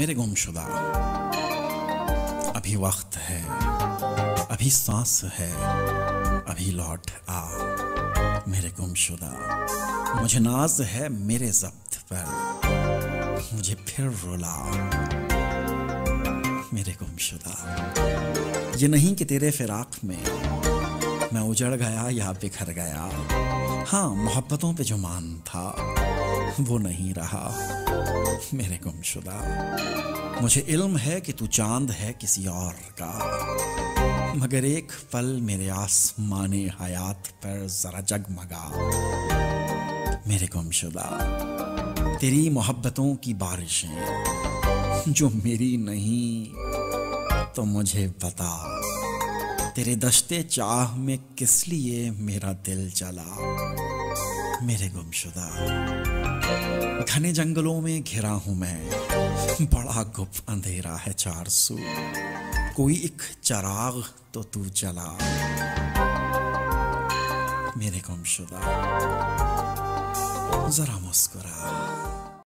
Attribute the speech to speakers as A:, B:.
A: मेरे गुमशुदा, अभी वक्त है, अभी सांस है, अभी लौट आ मेरे गुमशुदा। मुझे नाज है मेरे ज़ब्त पर, मुझे फिर रुला मेरे गुमशुदा। ये नहीं कि तेरे फिराक में मैं उजड़ गया या बिखर गया, हाँ मोहब्बतों पे जो मान था वो नहीं रहा मेरे गुमशुदा। मुझे इल्म है कि तू चांद है किसी और का, मगर एक पल मेरे आसमाने हयात पर जरा जगमगा मेरे गुमशुदा। तेरी मोहब्बतों की बारिशें जो मेरी नहीं तो मुझे बता, तेरे दश्ते चाह में किस लिए मेरा दिल चला मेरे गुमशुदा। घने जंगलों में घिरा हूं मैं, बड़ा गुप्त अंधेरा है चार सू, कोई एक चराग तो तू जला मेरे गुमशुदा। जरा मुस्कुरा।